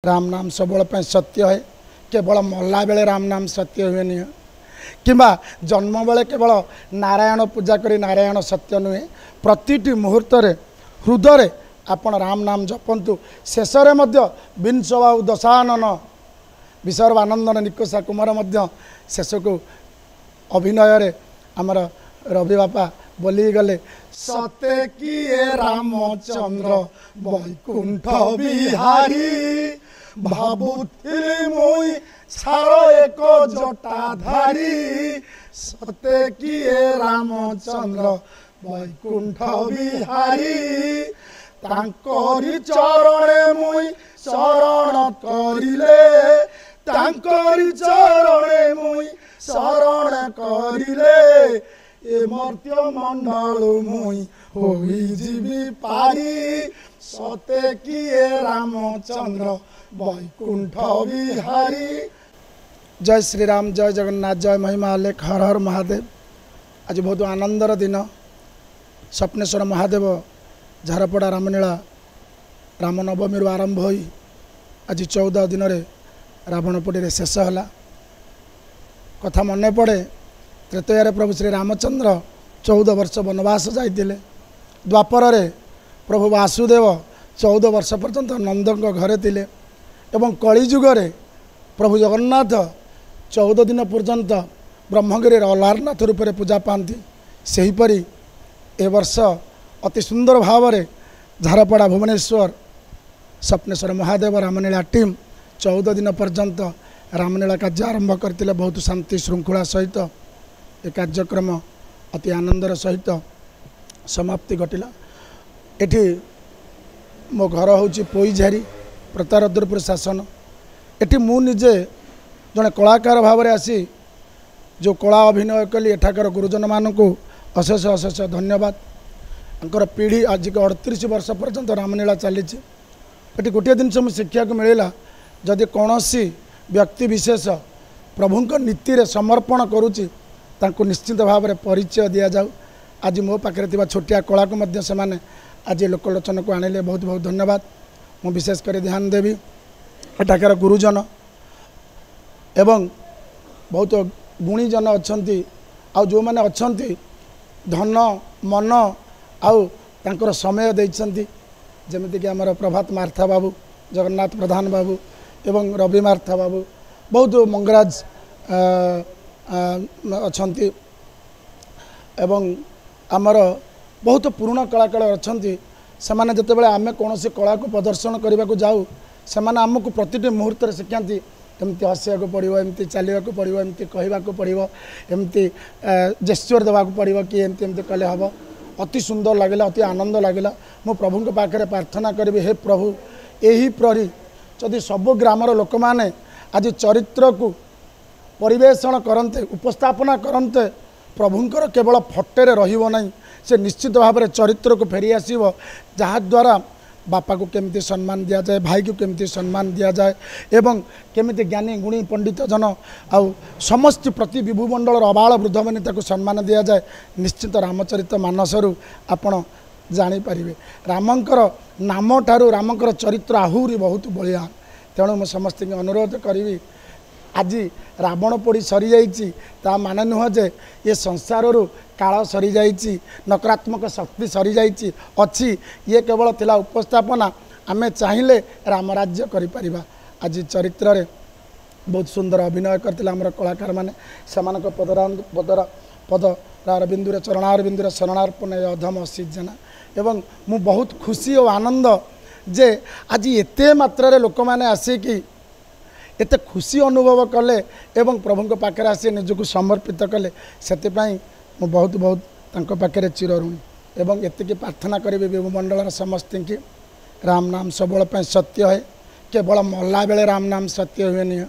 राम नाम सबुल सत्य है केवल मल्ला बेले राम नाम सत्य हुए नहीं किंबा जन्म बेले केवल नारायण पूजा करी नारायण सत्य नुहे प्रति मुहूर्त हृदय आपण राम नाम जपंतु शेष विंशबाहु दशानन विसर्व आनंदन निकोषा कुमार शेष को अभिनय आमर रवि बापा बोली गले सते किए रामचंद्र वैकुंठ बिहारी भाबुथिली मुई छाड़ एक जटाधारी सते किए रामचंद्र वैकुंठ बिहारी तांकरी चरणे मुई शरण करिले तांकरी चरणे मुई शरण करिले ए मर्त्य मंडल मुई होई जीवी पारी सते किए रामचंद्र वैकुंठ बिहारी। जय श्री राम, जय जगन्नाथ, जय महिमा लेख, हर हर महादेव। आज बहुत आनंदर दिन। स्वप्नेश्वर महादेव झारपड़ा रामलीला रामनवमी आरंभ हो आज 14 दिन रावणपोड़ी शेष है। कथा मन पड़े त्रेतयारे प्रभु श्री रामचंद्र 14 वर्ष वनवास जाते। द्वापर प्रभु वासुदेव 14 वर्ष पर्यंत नंदों घरे थिले एवं कलिजुगे प्रभु जगन्नाथ 14 दिन पर्यंत ब्रह्मगिरी अलारनाथ रूप में पूजा पाती। सेहीपरि ए वर्ष अति सुंदर भाव में झारपड़ा भुवनेश्वर स्वप्नेश्वर महादेव रामलीला टीम 14 दिन पर्यंत रामलीला कार्य आरंभ करते। बहुत शांति श्रृंखला सहित ए कार्यक्रम अति आनंदर सहित समाप्ति घटिला। एठी मो घर हूँ पोईझारी प्रतारद्रपुर शासन। एठी मु निजे जड़े कलाकार भाव में आसी जो कला अभिनय कली एठाकर गुरुजन मान को अशेष अशेष धन्यवाद। अंकर पीढ़ी आज के 38 वर्ष पर्यंत रामलीला चली। गोटे जिनस मुझे शिक्षा को मिलला जदि कौन व्यक्ति विशेष प्रभु नीति रे समर्पण करुच्ची तांको निश्चित भाव में परिचय दि जाऊ। आज मो पाखे छोटिया कला को मध्य से माने आज लोकलोचन को आनिले। बहुत बहुत धन्यवाद। मु विशेष कर ध्यान देवी एठाकार गुरुजन एवं बहुत गुणीजन अच्छी आ जो मैंने अच्छा धन मन आउ तांकर समय देइछंती जमिति कि आमर प्रभात मार्था बाबू, जगन्नाथ प्रधान बाबू एवं रवि मार्था बाबू, बहुत मंगराज अच्छी एवं आमर बहुत पुराना कलाकार अच्छी। सेमाने जतेबेले आमे कौनसी कला को प्रदर्शन करने को जाऊ सेमाने आमको प्रति मुहूर्त शिखाती एमती हसिया को पड़ो, एमती चलने को पड़ो, एमती कहवा को पड़ो, एमती जेस्चर देवा पड़ो कि एमती एमती कले हम। अति सुंदर लगे, अति आनंद लगे। मो प्रभु के पाखे प्रार्थना करी हे प्रभु यही प्रहरी जदि सब ग्रामर लोक मैंने आज चरित्र को परिवेषण करते उपस्थापना करते प्रभुंकर केवल फटेरे रहिबो नहीं से निश्चित भाव में चरित्र को फेरी आसीबो जहाद्वारा बापा को केमती सम्मान दिया जाए, भाई को केमती सम्मान दिया जाए एवं केमती ज्ञानी गुणी पंडित जन आउ समस्त प्रति विभुमंडल अबाल वृद्ध मैंने सम्मान दिया जाए। निश्चित रामचरित मानसरू आपण जानीपारे रामंकर नाम ठारू रामंकर चरित्र आहुरी बहुत बलियान। तेणु मुझे समस्त अनुरोध करी आज रावण पोड़ी सरी जाइए ता माने नुह जे ये संसार काल सरी जाइए, नकारात्मक शक्ति सरी जाइए अच्छी। ये केवल थिला उपस्थापना। आमे चाहिए रामराज्य करिपरिबा। आज चरित्र रे बहुत सुंदर अभिनय करथिला हमर कलाकार माने समान पदरार बिंदुरे चरणार बिंदुरे शरणार्पण अधम सीजना एवं मु बहुत खुशी और आनंद जे आज एते मात्रा रे लोक माने आसिकी एते खुशी अनुभव कले एवं प्रभु पाखे आसी निजक समर्पित कले से मु बहुत बहुत तांको पाखे चिरऋणी एवं एतिकी प्रार्थना करी विभुमंडल समस्त की राम नाम सबुल सत्य है केवल मल्ला बेले राम नाम सत्य हुए नहीं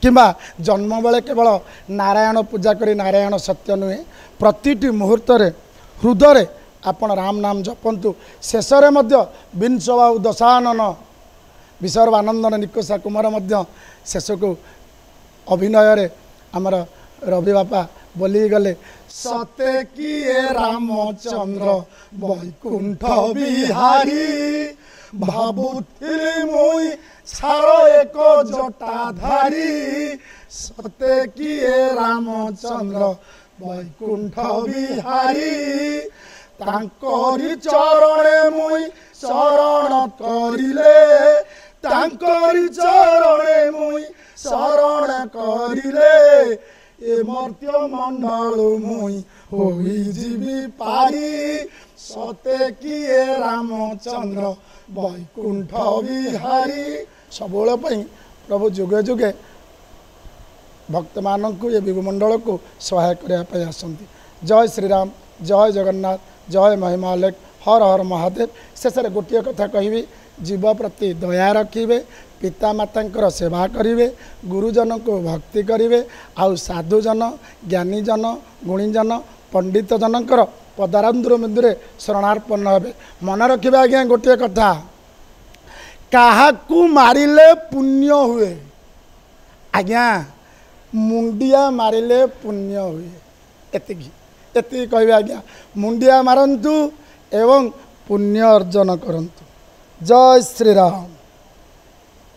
किंबा जन्म बेले केवल नारायण पूजा करी नारायण सत्य नुहे प्रति मुहूर्त हृदय आपण राम नाम जपंतु शेष विंशबाहु दशानन विसर्व आनंदन निकोषा कुमार शेष को अभिनय आमर रवि बापा बोली गले सते किए रामचंद्र वैकुंठ बिहारी भाबुथिली मुई ଛାର ଏକ ଜଟାଧାରୀ ସତେ କିଏ ରାମଚନ୍ଦ୍ର ବୈକୁଣ୍ଠ ବିହାରୀ ତାଙ୍କରି ଚରଣେ ମୁଇଁ ଶରଣ କରିଲେ ତାଙ୍କରି ଚରଣେ ମୁଇଁ ଶରଣ କରିଲେ ଏ ମର୍ତ୍ତ୍ୟ ମଣ୍ଡଳୁ ମୁଇଁ ହୋଇଯିବି ପାରି ସତେ କିଏ ରାମଚନ୍ଦ୍ର ବୈକୁଣ୍ଠ ବିହାରୀ। ସବୁବେଳେ ପାଇଁ ପ୍ରଭୁ ଯୁଗେ ଯୁଗେ ଭକ୍ତମାନଙ୍କୁ ଏ ବିଭୁମଣ୍ଡଳ को ସହାୟ କରିବା ପାଇଁ ଆସନ୍ତି। ଜୟ ଶ୍ରୀରାମ, ଜୟ ଜଗନ୍ନାଥ, ଜୟ ମହିମାଲେଖ, हर हर महादेव। शेष गोटे कथा कहि जीव प्रति दया रखिए, पितामाता सेवा करेंगे, गुरुजन को भक्ति करेंगे, आउ साधुजन ज्ञानीजन गुणीजन पंडित जनकर पदारंधुर मध्य शरणार्पण हे। मन रखिए आज्ञा गोटे कथा, क्या मारिले पुण्य हुए आज्ञा, मुंडिया मारिले पुण्य हुए। एति कहे आज्ञा, मुंडिया मारंतु एवं पुण्य अर्जन करंतु। जय श्री राम।